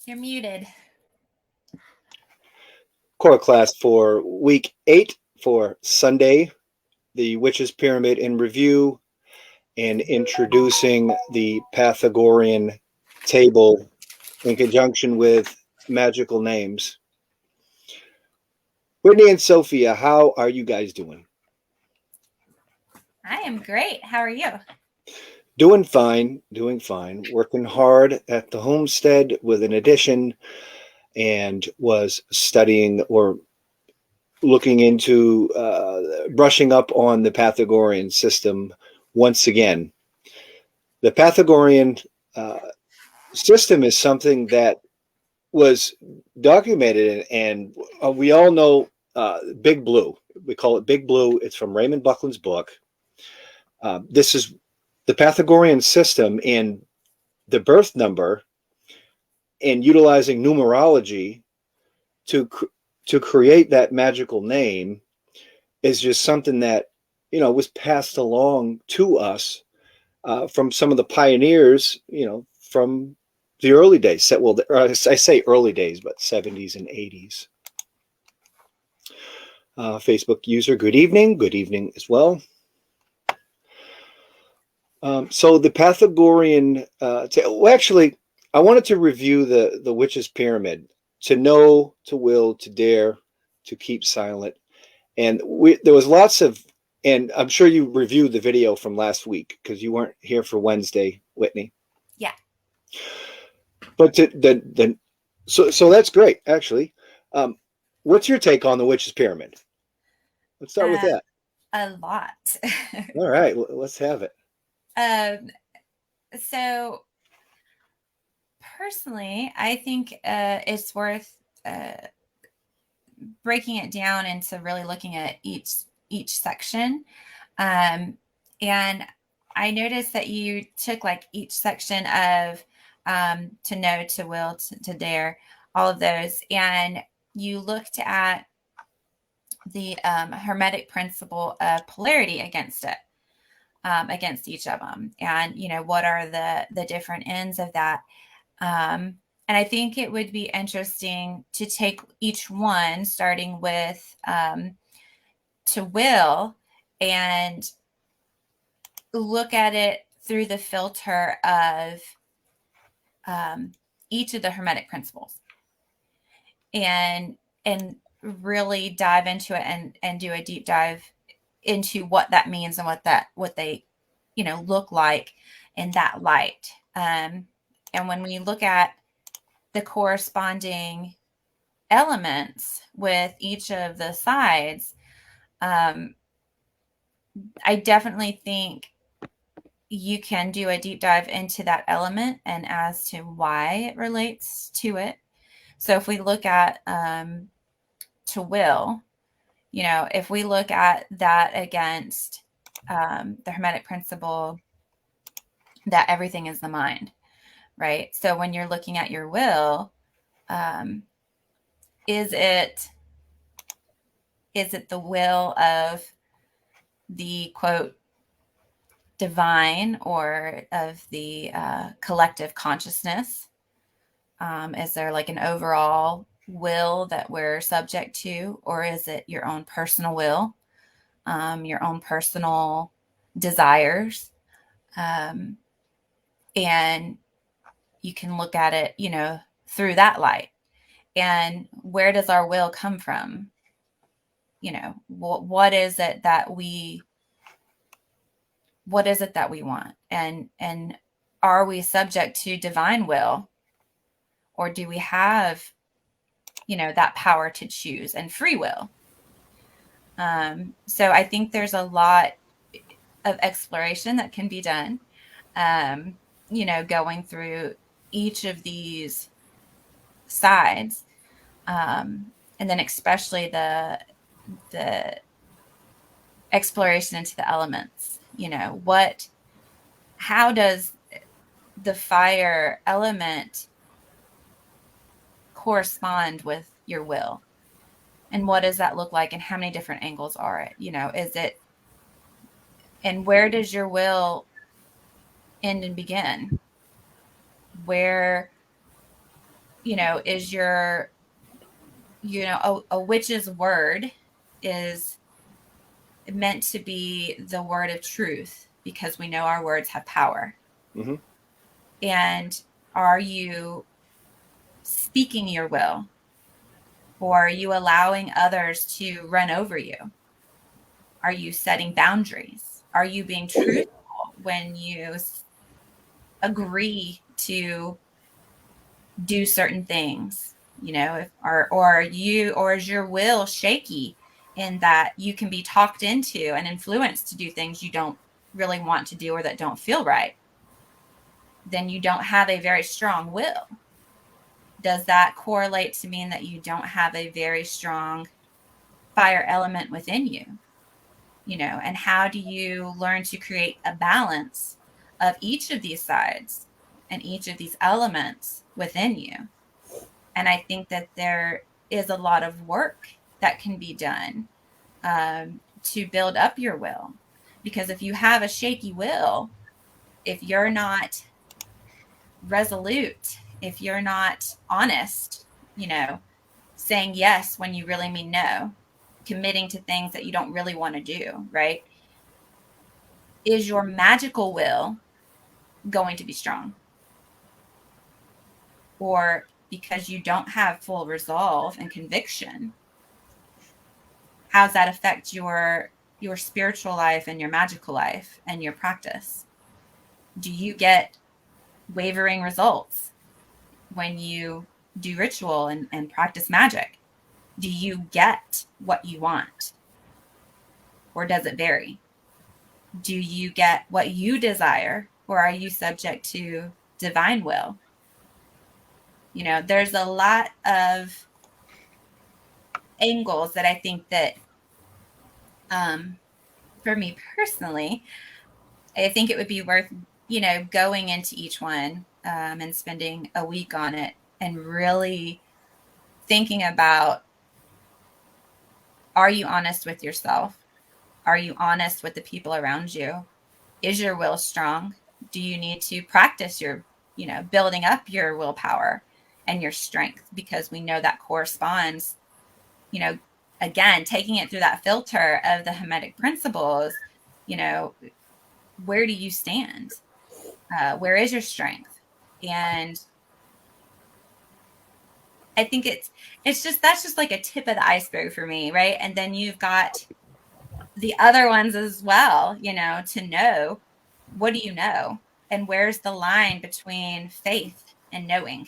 You're muted. Core class for week 8 for Sunday, the Witch's Pyramid in review and introducing the Pythagorean table in conjunction with magical names. Whitney and Sophia, how are you guys doing? I am great. How are you? Doing fine, doing fine. Working hard at the homestead with an addition and was studying or looking into brushing up on the Pythagorean system once again. The Pythagorean uh, system is something that was documented, and we all know Big Blue. We call it Big Blue. It's from Raymond Buckland's book. This is the Pythagorean system and the birth number, and utilizing numerology to to create that magical name is just something that was passed along to us from some of the pioneers, from the early days. Well, I say early days, but 70s and 80s. Facebook user, good evening. Good evening as well. So the Pythagorean, actually, I wanted to review the Witch's Pyramid: to know, to will, to dare, to keep silent. And there was lots of, and I'm sure you reviewed the video from last week because you weren't here for Wednesday, Whitney. Yeah. But so that's great, actually. What's your take on the Witch's Pyramid? Let's start with that. A lot. All right, let's have it. So personally, I think it's worth breaking it down into really looking at each section. And I noticed that you took like each section of to know, to will, to dare, all of those, and you looked at the Hermetic principle of polarity against it, against each of them, and what are the different ends of that. And I think it would be interesting to take each one, starting with to will, and look at it through the filter of each of the Hermetic principles, and really dive into it and do a deep dive into what that means and what they look like in that light. And when we look at the corresponding elements with each of the sides, I definitely think you can do a deep dive into that element and as to why it relates to it. So if we look at to will, if we look at that against the Hermetic principle that everything is the mind, right? So when you're looking at your will, is it the will of the quote divine, or of the collective consciousness? Is there like an overall will that we're subject to, or is it your own personal will, your own personal desires? And you can look at it, through that light. And where does our will come from? What is it that we want? And are we subject to divine will, or do we have, that power to choose and free will? So I think there's a lot of exploration that can be done, going through each of these sides, and then especially the exploration into the elements. How does the fire element correspond with your will, and what does that look like, and how many different angles are it? Is it, and where does your will end and begin? Where is your, a witch's word is meant to be the word of truth, because we know our words have power. Mm-hmm. And are you speaking your will, or are you allowing others to run over you? Are you setting boundaries? Are you being truthful when you agree to do certain things? Or is your will shaky in that you can be talked into and influenced to do things you don't really want to do or that don't feel right? Then you don't have a very strong will. Does that correlate to mean that you don't have a very strong fire element within you? And how do you learn to create a balance of each of these sides and each of these elements within you? And I think that there is a lot of work that can be done to build up your will. Because if you have a shaky will, if you're not resolute, if you're not honest, saying yes when you really mean no, committing to things that you don't really want to do, right? Is your magical will going to be strong? Or because you don't have full resolve and conviction, how's that affect your spiritual life and your magical life and your practice? Do you get wavering results when you do ritual and practice magic? Do you get what you want? Or does it vary? Do you get what you desire, or are you subject to divine will? There's a lot of angles that I think that, for me personally, I think it would be worth, going into each one and spending a week on it and really thinking about, are you honest with yourself? Are you honest with the people around you? Is your will strong? Do you need to practice your, building up your willpower and your strength? Because we know that corresponds, again, taking it through that filter of the Hermetic principles, where do you stand? Where is your strength? And I think that's just like a tip of the iceberg for me, right? And then you've got the other ones as well, to know, what do you know? And where's the line between faith and knowing?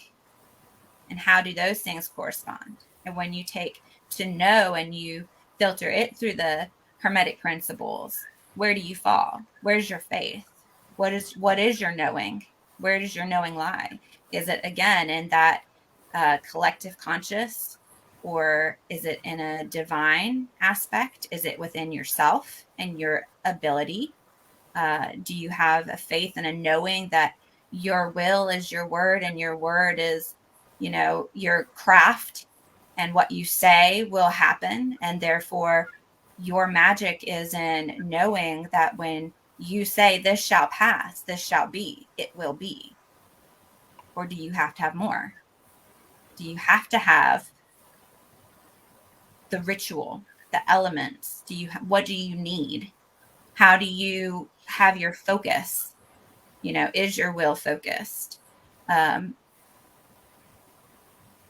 And how do those things correspond? And when you take to know and you filter it through the Hermetic principles, where do you fall? Where's your faith? What is your knowing? Where does your knowing lie? Is it, again, in that collective conscious, or is it in a divine aspect? Is it within yourself and your ability? Do you have a faith and a knowing that your will is your word, and your word is, your craft, and what you say will happen, and therefore your magic is in knowing that when you say this shall pass, this shall be, it will be? Or do you have to have more? Do you have to have the ritual, the elements? What do you need? How do you have your focus? Is your will focused?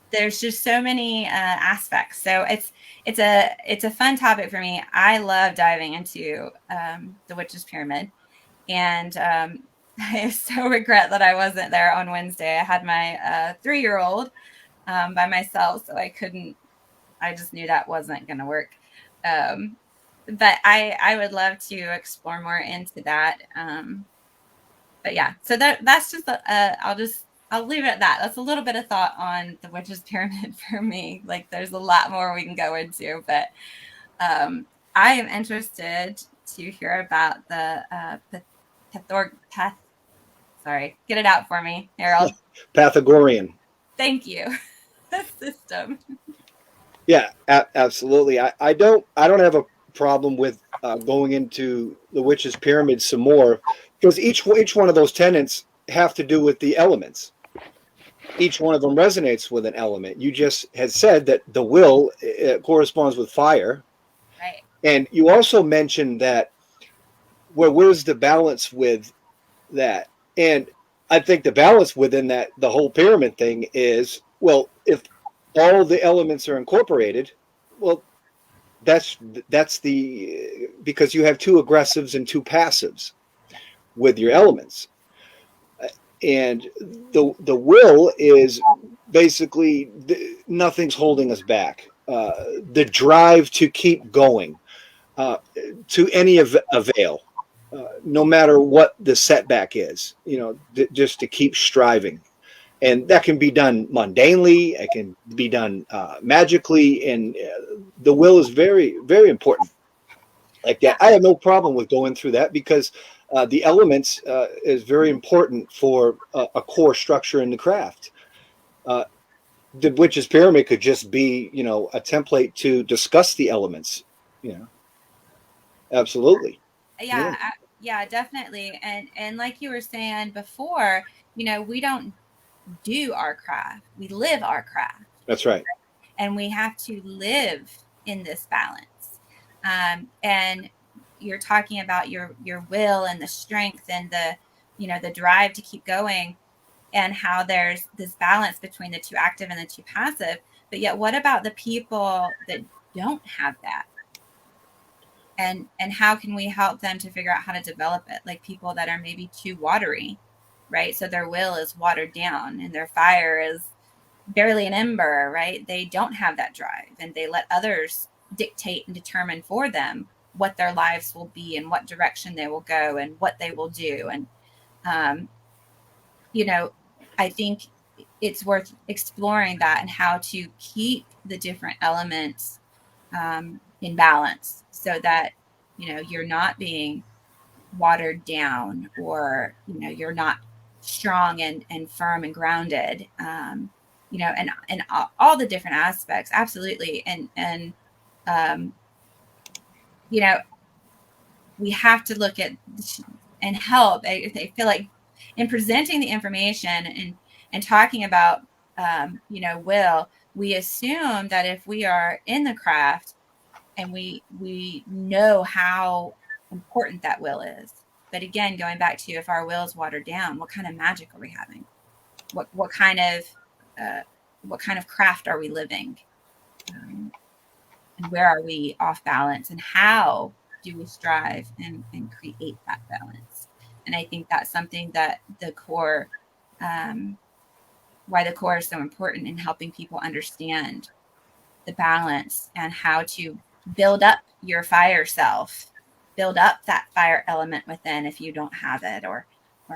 There's just so many aspects. So it's a fun topic for me. I love diving into the Witch's Pyramid, and I so regret that I wasn't there on Wednesday. I had my 3-year-old by myself, so I just knew that wasn't going to work. But I would love to explore more into that. But yeah, so that's just I'll leave it at that. That's a little bit of thought on the Witch's Pyramid for me. Like, there's a lot more we can go into, but I am interested to hear about the sorry, get it out for me, Harold. Pythagorean. Thank you. System. Yeah, absolutely. I don't have a problem with going into the Witch's Pyramid some more, because each one of those tenets have to do with the elements. each one of them resonates with an element. You just had said that the will corresponds with fire. Right. And you also mentioned that, well, where's the balance with that? And I think the balance within that, the whole pyramid thing is, well, if all the elements are incorporated, well, that's the because you have two aggressives and two passives with your elements. And the will is basically nothing's holding us back. The drive to keep going to any avail, no matter what the setback is. Just to keep striving, and that can be done mundanely. It can be done magically, and the will is very, very important. Like that, I have no problem with going through that because the elements is very important for a core structure in the craft. The witch's pyramid could just be, a template to discuss the elements. Absolutely. Yeah, Yeah, definitely. And like you were saying before, we don't do our craft, we live our craft. that's right. And we have to live in this balance. And you're talking about your will and the strength and the drive to keep going, and how there's this balance between the two active and the two passive. But yet, what about the people that don't have that? And how can we help them to figure out how to develop it? Like people that are maybe too watery, right? So their will is watered down and their fire is barely an ember, right? They don't have that drive, and they let others dictate and determine for them what their lives will be and what direction they will go and what they will do. And um, I think it's worth exploring that and how to keep the different elements in balance, so that you're not being watered down, or you're not strong and firm and grounded, and all the different aspects. Absolutely. And um, we have to look at and help. I feel like in presenting the information and talking about will, we assume that if we are in the craft and we know how important that will is. But again, going back to, if our will is watered down, what kind of magic are we having? What kind of craft are we living? And where are we off balance? And how do we strive and create that balance? And I think that's something that the core, why the core is so important in helping people understand the balance and how to build up your fire self, build up that fire element within if you don't have it, or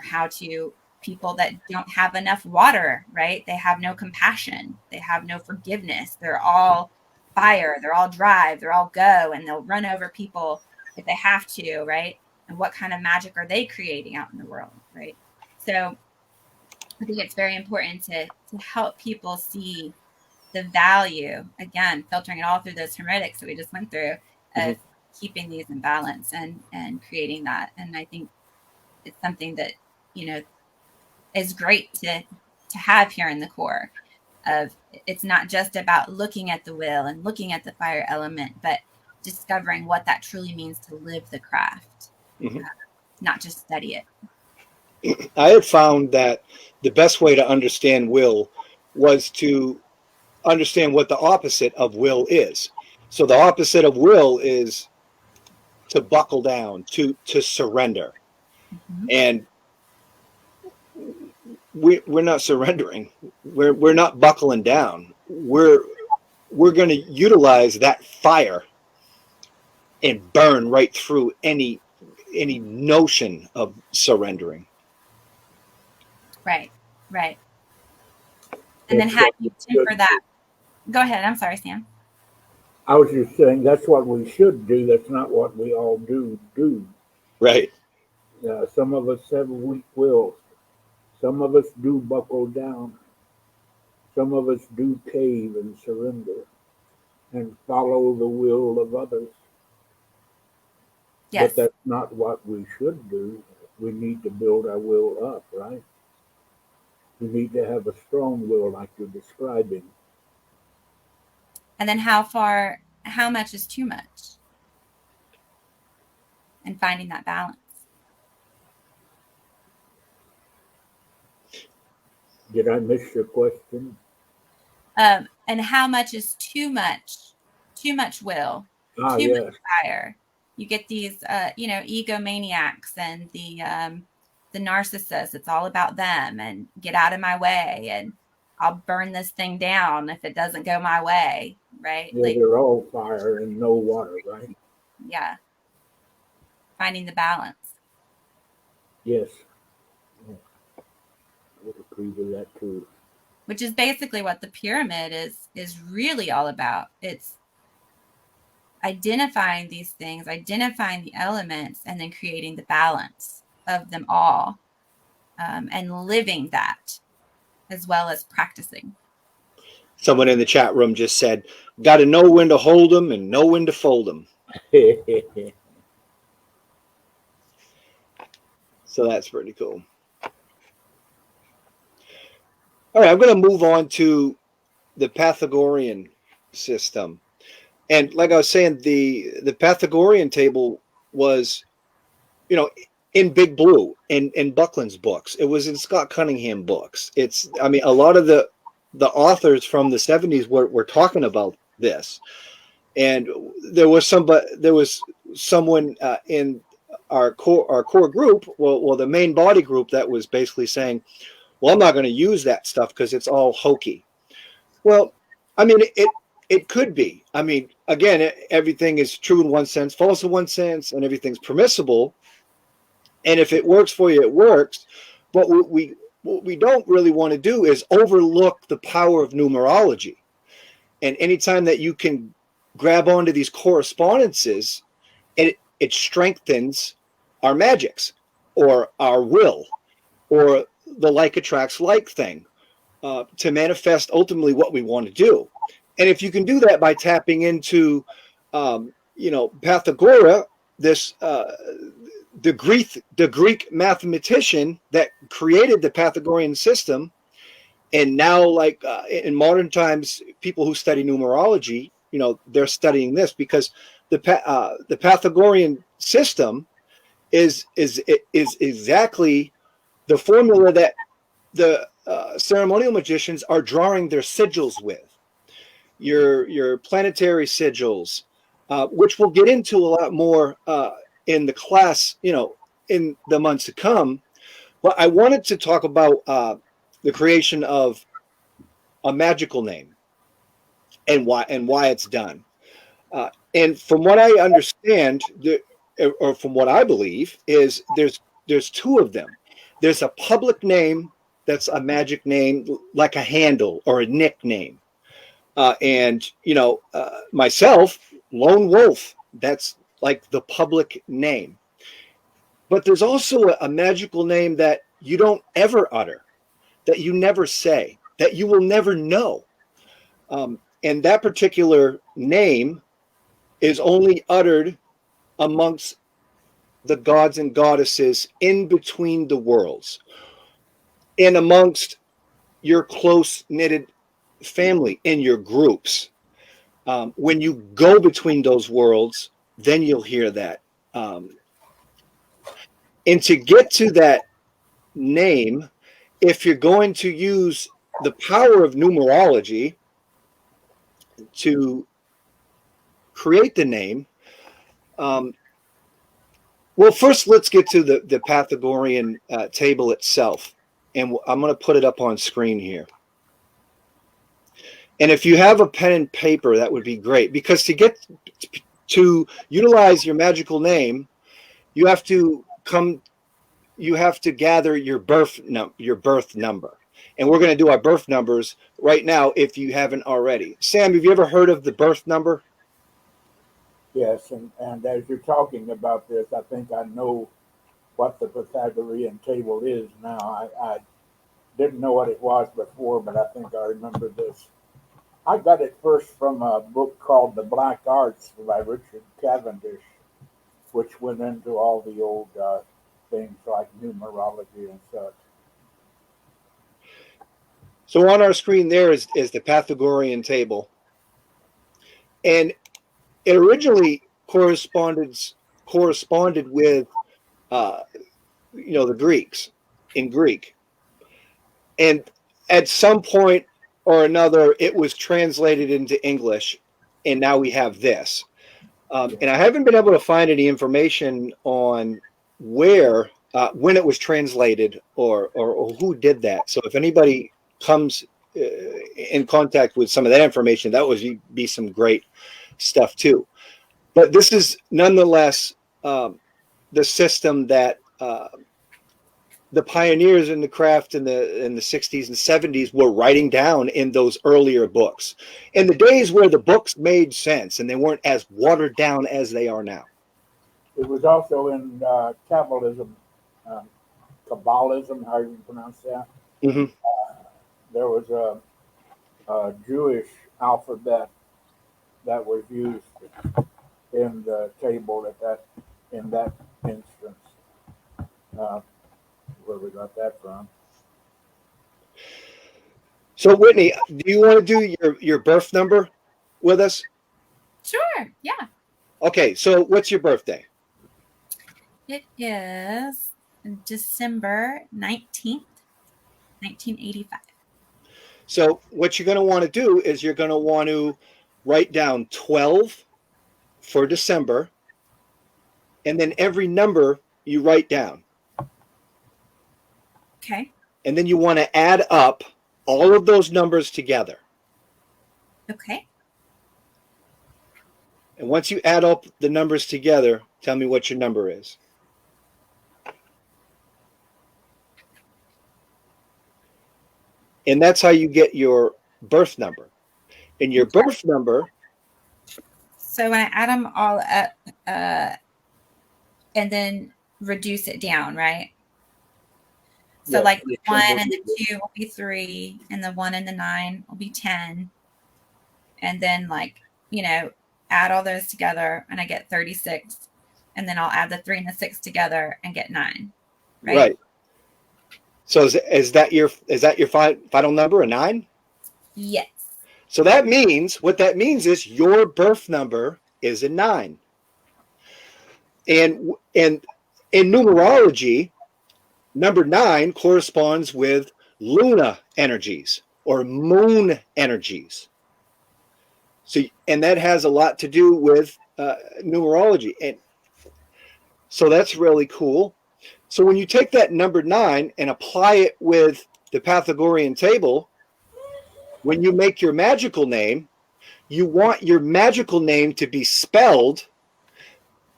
how to, people that don't have enough water, right? They have no compassion, they have no forgiveness, they're all fire, they're all drive, they're all go, and they'll run over people if they have to, right? And what kind of magic are they creating out in the world, right? So I think it's very important to help people see the value, again, filtering it all through those hermetics that we just went through, of keeping these in balance and creating that. And I think it's something that is great to have here in the core of, it's not just about looking at the will and looking at the fire element, but discovering what that truly means to live the craft, not just study it. I have found that the best way to understand will was to understand what the opposite of will is. So the opposite of will is to buckle down, to surrender. And we're not surrendering. We're not buckling down. We're going to utilize that fire and burn right through any notion of surrendering. Right. And then how do you temper that? Go ahead. I'm sorry, Sam. I was just saying that's what we should do. That's not what we all do. Right. Some of us have weak wills. Some of us do buckle down. Some of us do cave and surrender and follow the will of others. Yes. But that's not what we should do. We need to build our will up, right? You need to have a strong will like you're describing. And then how much is too much? And finding that balance. Did I miss your question? And how much is too much? Too much will, too Yes. much desire. You get these, egomaniacs and the narcissists. It's all about them and get out of my way, and I'll burn this thing down if it doesn't go my way, right? Yeah, Like, they're all fire and no water, right? yeah, finding the balance. Yes. I would agree with that too. Which is basically what the pyramid is really all about. It's identifying these things, identifying the elements, and then creating the balance of them all, and living that as well as practicing. Someone in the chat room just said, got to know when to hold them and know when to fold them. So that's pretty cool. All right, I'm going to move on to the Pythagorean system. And like I was saying, the Pythagorean table was, in Big Blue, in Buckland's books. It was in Scott Cunningham books. A lot of the authors from the 70s were talking about this. And there was someone in our core group, well, the main body group, that was basically saying, well, I'm not going to use that stuff because it's all hokey. Well, it could be. Again, everything is true in one sense, false in one sense, and everything's permissible. And if it works for you, it works. But what we don't really want to do is overlook the power of numerology. And anytime that you can grab onto these correspondences, it strengthens our magics or our will or the like attracts like thing, to manifest ultimately what we want to do. And if you can do that by tapping into, Pythagora, this the Greek mathematician that created the Pythagorean system, and now, like in modern times, people who study numerology, they're studying this because the Pythagorean system is exactly the formula that the ceremonial magicians are drawing their sigils with. Your planetary sigils, which we'll get into a lot more in the class, in the months to come. But I wanted to talk about the creation of a magical name and why it's done. And from what I understand, or from what I believe, is there's two of them. There's a public name that's a magic name, like a handle or a nickname. And myself, Lone Wolf, that's like the public name. But there's also a magical name that you don't ever utter, that you never say, that you will never know. And that particular name is only uttered amongst the gods and goddesses in between the worlds and amongst your close knitted family in your groups. When you go between those worlds, then you'll hear that. And to get to that name, if you're going to use the power of numerology to create the name, well, first let's get to the Pythagorean table itself. And I'm going to put it up on screen here. And if you have a pen and paper, that would be great, because to utilize your magical name, you have to gather your birth number. And we're going to do our birth numbers right now if you haven't already. Sam, have you ever heard of the birth number? Yes, and as you're talking about this, I think I know what the Pythagorean table is now. I didn't know what it was before, but I think I remember this. I got it first from a book called The Black Arts by Richard Cavendish, which went into all the old things like numerology and such. So on our screen there is the Pythagorean table. And it originally corresponded with the Greeks in Greek. And at some point or another, it was translated into English, and now we have this. And I haven't been able to find any information on where, when it was translated, or who did that. So if anybody comes in contact with some of that information, that would be some great stuff too. But this is nonetheless the system that the pioneers in the craft in the 60s and 70s were writing down in those earlier books, in the days where the books made sense and they weren't as watered down as they are now. It was also in Kabbalism, Kabbalism, how you pronounce that. Mm-hmm. There was a Jewish alphabet that was used in the table in that instance. Where we got that from? So Whitney, do you want to do your birth number with us? Sure. Yeah. Okay. So what's your birthday? It is December 19th, 1985. So what you're going to want to do is you're going to want to write down 12 for December, and then every number you write down. Okay. And then you want to add up all of those numbers together. Okay. And once you add up the numbers together, tell me what your number is. And that's how you get your birth number. And your birth number. So when I add them all up and then reduce it down, right? So Yes, like the 1 and the 2 will be 3, and the 1 and the 9 will be 10. And then add all those together and I get 36. And then I'll add the 3 and the 6 together and get 9. Right. So is that your final number, a 9? Yes. So what that means is your birth number is a 9. And in numerology, number 9 corresponds with Luna energies or moon energies. So, and that has a lot to do with numerology. And so that's really cool. So when you take that number 9 and apply it with the Pythagorean table, when you make your magical name, you want your magical name to be spelled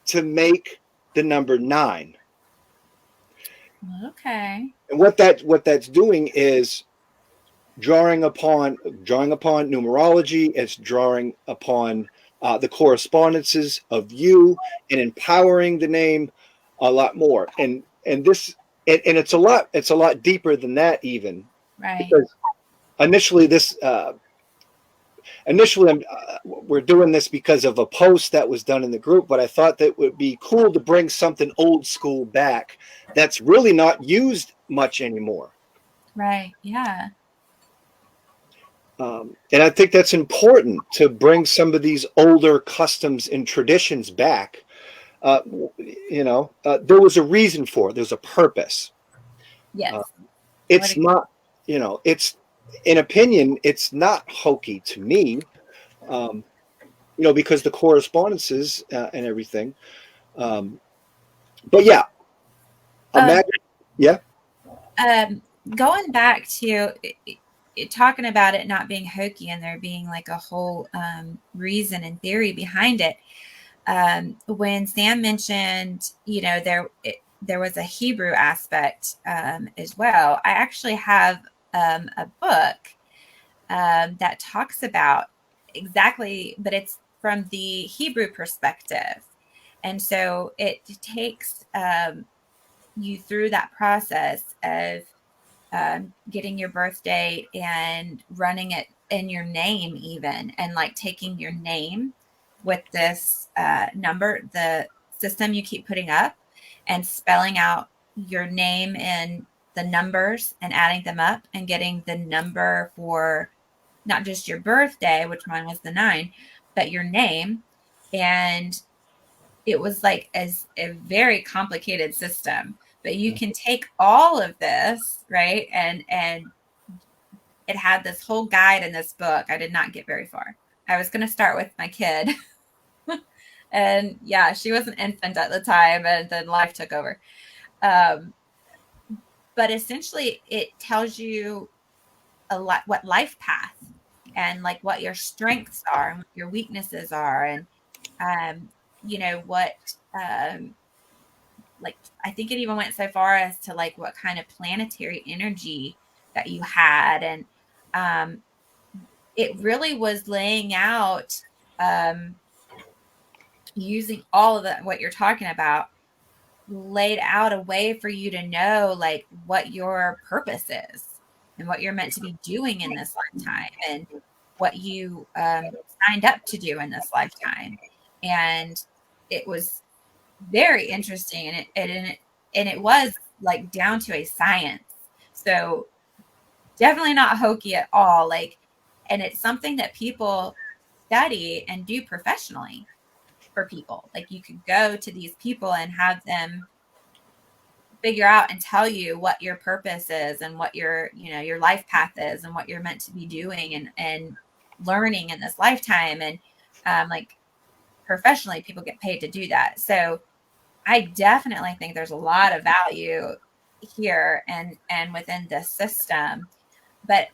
to make the number 9. Okay. And what that's doing is drawing upon numerology. It's drawing upon the correspondences of you and empowering the name a lot more. And it's a lot deeper than that even. Right. Because initially we're doing this because of a post that was done in the group, but I thought that it would be cool to bring something old school back that's really not used much anymore. Right. Yeah. And I think that's important to bring some of these older customs and traditions back. There was a reason for it. There's a purpose. Yes. It's not, it's, in opinion, it's not hokey to me, because the correspondences and everything. But yeah, imagine, yeah. Going back to talking about it not being hokey and there being like a whole reason and theory behind it. When Sam mentioned, there was a Hebrew aspect as well. I actually have a book that talks about exactly, but it's from the Hebrew perspective. And so it takes you through that process of getting your birth date and running it in your name even, and like taking your name with this number, the system you keep putting up, and spelling out your name in the numbers and adding them up and getting the number for not just your birthday, which mine was the 9, but your name. And it was like as a very complicated system, but you can take all of this, right? And it had this whole guide in this book. I did not get very far. I was going to start with my kid. And yeah, she was an infant at the time, and then life took over. But essentially it tells you a lot what life path and like what your strengths are and what your weaknesses are, and what like I think it even went so far as to like what kind of planetary energy that you had. And it really was laying out, using all of that what you're talking about, laid out a way for you to know like what your purpose is and what you're meant to be doing in this lifetime, and what you signed up to do in this lifetime. And it was very interesting, and it was like down to a science. So definitely not hokey at all. Like, and it's something that people study and do professionally for people. Like you could go to these people and have them figure out and tell you what your purpose is and what your life path is and what you're meant to be doing and learning in this lifetime. And like professionally, people get paid to do that. So I definitely think there's a lot of value here and within this system. But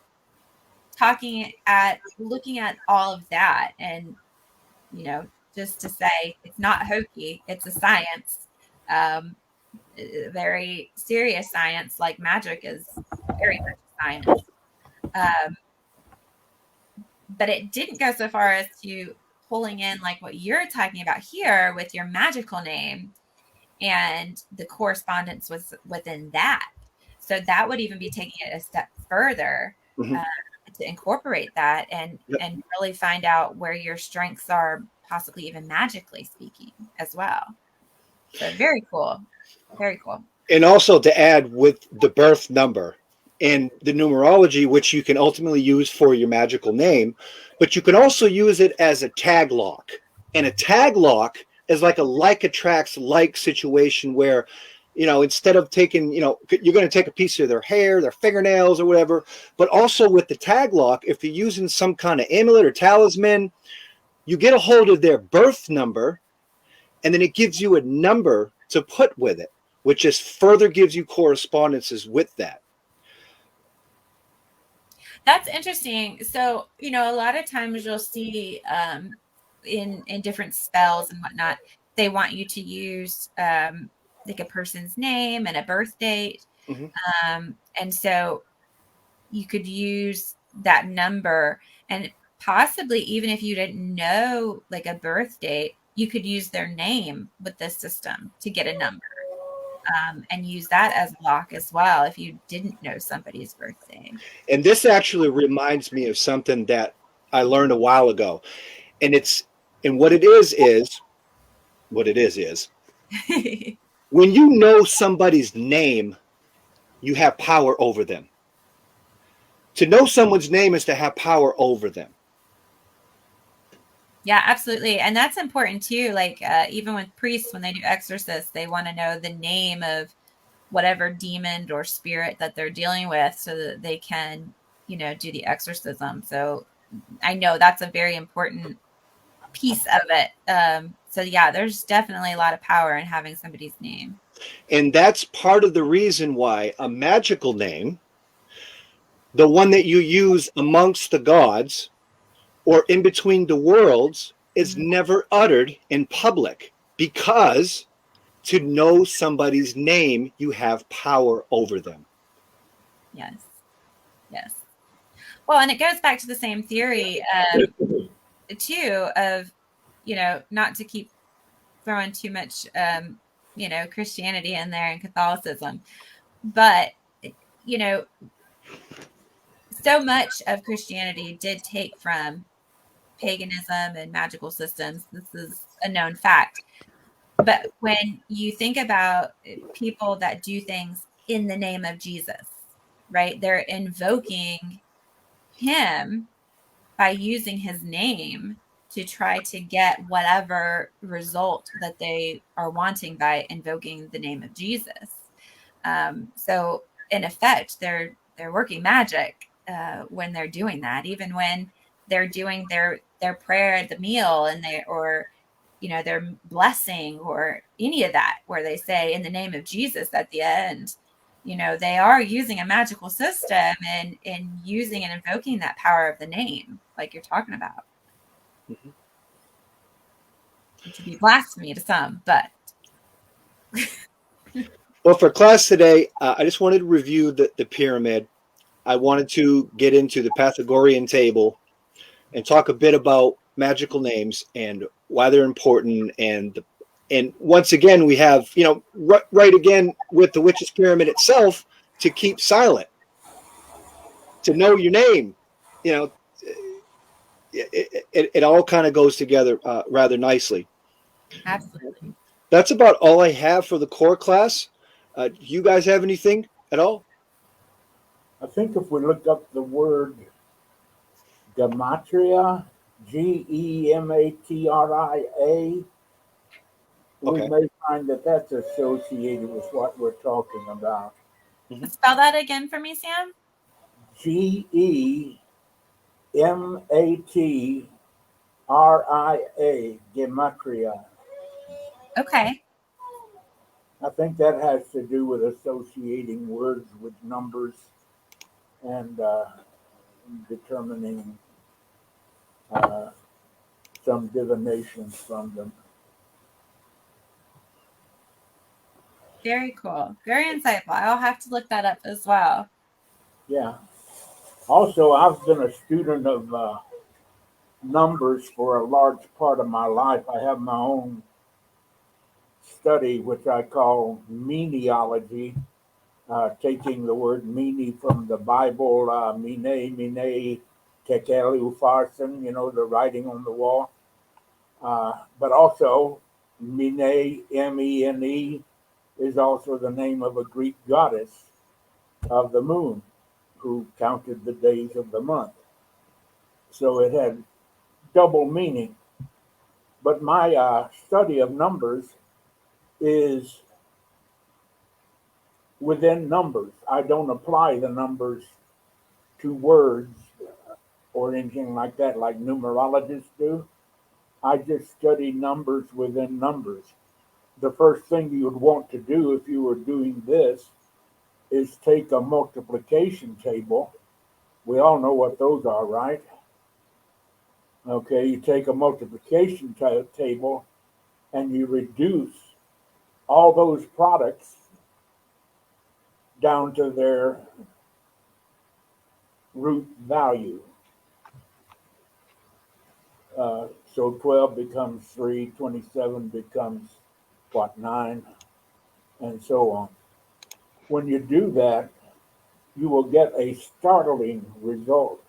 looking at all of that, and just to say it's not hokey, it's a science, very serious science, like magic is very much science. But it didn't go so far as to pulling in like what you're talking about here with your magical name and the correspondence was within that. So that would even be taking it a step further, to incorporate that and really find out where your strengths are, possibly even magically speaking as well. So very cool. Very cool. And also to add with the birth number and the numerology, which you can ultimately use for your magical name, but you can also use it as a tag lock. And a tag lock is like a like attracts like situation where, instead of taking, you're going to take a piece of their hair, their fingernails or whatever, but also with the tag lock, if you're using some kind of amulet or talisman, you get a hold of their birth number, and then it gives you a number to put with it, which just further gives you correspondences with that. That's interesting. So, a lot of times you'll see in different spells and whatnot, they want you to use like a person's name and a birth date. And so you could use that number, and possibly even if you didn't know like a birth date, you could use their name with this system to get a number, and use that as a lock as well if you didn't know somebody's birthday. And this actually reminds me of something that I learned a while ago. And what it is when you know somebody's name, you have power over them. To know someone's name is to have power over them. Yeah, absolutely. And that's important too. Like even with priests, when they do exorcists, they want to know the name of whatever demon or spirit that they're dealing with so that they can, do the exorcism. So I know that's a very important piece of it. So yeah, there's definitely a lot of power in having somebody's name. And that's part of the reason why a magical name, the one that you use amongst the gods or in between the worlds, is never uttered in public, because to know somebody's name, you have power over them. Yes. Well, and it goes back to the same theory too of, not to keep throwing too much, Christianity in there and Catholicism, but, so much of Christianity did take from paganism and magical systems. This is a known fact. But when you think about people that do things in the name of Jesus, right? They're invoking him by using his name to try to get whatever result that they are wanting by invoking the name of Jesus. So in effect, they're working magic when they're doing that, even when they're doing their prayer at the meal and their blessing or any of that, where they say in the name of Jesus at the end. They are using a magical system and using and invoking that power of the name, like you're talking about. Mhm. Which would be blasphemy to some, but Well, for class today, I just wanted to review the pyramid. I wanted to get into the Pythagorean table and talk a bit about magical names and why they're important. And once again, we have, right again with the witch's pyramid itself, to keep silent, to know your name. You know, it all kind of goes together rather nicely. absolutely. That's about all I have for the core class. Do you guys have anything at all? I think if we look up the word gematria, Gematria, we Okay. may find that that's associated with what we're talking about. Mhm. Spell that again for me, Sam. Gematria, gematria. Okay. I think that has to do with associating words with numbers and determining uh, some divinations from them. Very cool. Very insightful. I'll have to look that up as well. Yeah. Also, I've been a student of numbers for a large part of my life. I have my own study, which I call meanology, taking the word meanie from the Bible, mine, tekel, upharsin, the writing on the wall. But also, mine, mene, is also the name of a Greek goddess of the moon who counted the days of the month. So it had double meaning. But my study of numbers is within numbers. I don't apply the numbers to words or anything like that, like numerologists do. I just study numbers within numbers. The first thing you would want to do if you were doing this is take a multiplication table. We all know what those are, right? Okay, you take a multiplication table and you reduce all those products down to their root value. So 12 becomes 3, 27 becomes what, 9, and so on. When you do that, you will get a startling result.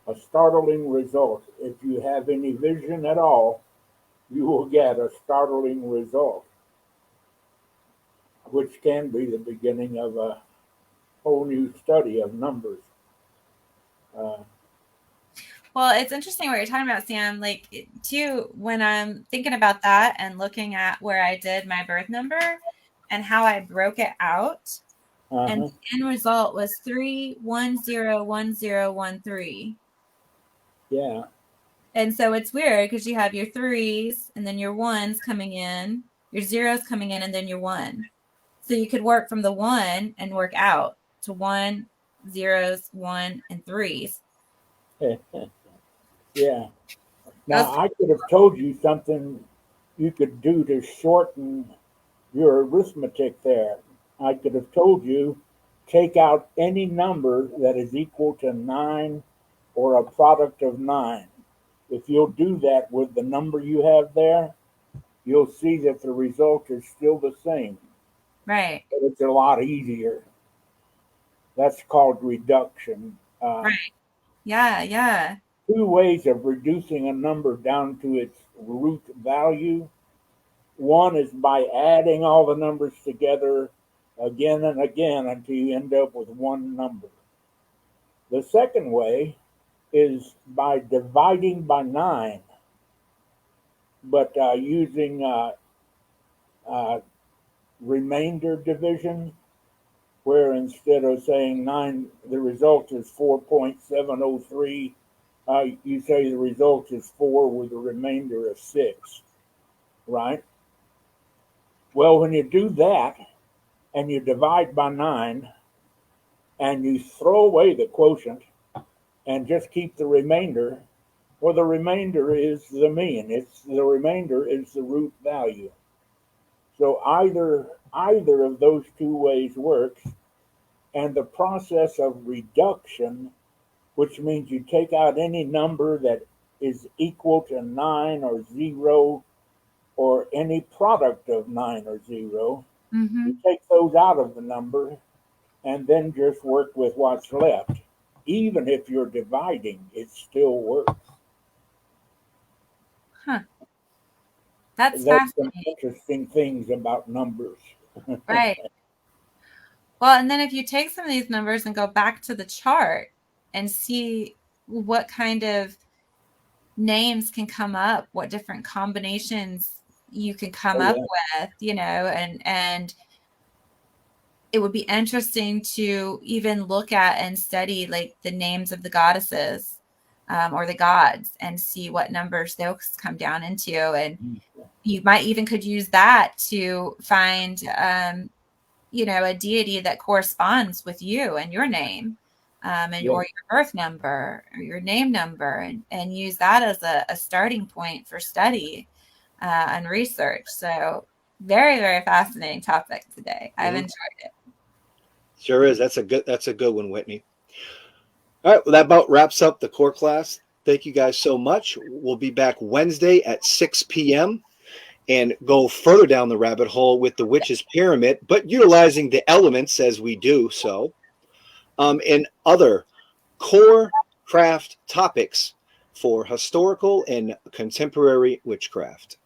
A startling result. If you have any vision at all, you will get a startling result, which can be the beginning of a whole new study of numbers. Uh, Well, it's interesting what you're talking about, Sam. Like, too, when I'm thinking about that and looking at where I did my birth number and how I broke it out, and uh-huh. the end result was 3101013. Yeah. And so it's weird because you have your threes and then your ones coming in, your zeros coming in, and then your one. So you could work from the one and work out to one, zeros, one, and threes. Yeah. Now, That's I could have told you something you could do to shorten your arithmetic there. I could have told you take out any number that is equal to 9 or a product of 9. If you'll do that with the number you have there, you'll see that the result is still the same, right. but it's a lot easier. That's called reduction. Right. Yeah. Yeah. Two ways of reducing a number down to its root value. One is by adding all the numbers together again and again until you end up with one number. The second way is by dividing by 9, but using uh, remainder division, where instead of saying 9, the result is 4.703, you say the result is 4 with a remainder of 6, right? Well, when you do that and you divide by 9 and you throw away the quotient and just keep the remainder, well, the remainder is the mean. The remainder is the root value. So either of those two ways works, and the process of reduction, which means you take out any number that is equal to 9 or 0 or any product of 9 or 0, Mm-hmm. you take those out of the number and then just work with what's left. Even if you're dividing, it still works. Huh. That's That's some fascinating. interesting things about numbers. Right. Well, and then if you take some of these numbers and go back to the chart and see what kind of names can come up, what different combinations you can come Oh, up yeah. with, and it would be interesting to even look at and study like the names of the goddesses, or the gods, and see what numbers those come down into. And you might even could use that to find a deity that corresponds with you and your name, and Yeah. or your birth number or your name number, and use that as a starting point for study, and research. So very, very fascinating topic today. I've enjoyed it. Sure is. That's a good one, Whitney. All right, well, that about wraps up the core class. Thank you guys so much. We'll be back Wednesday at 6 p.m. and go further down the rabbit hole with the witch's pyramid, but utilizing the elements as we do so, and other core craft topics for historical and contemporary witchcraft.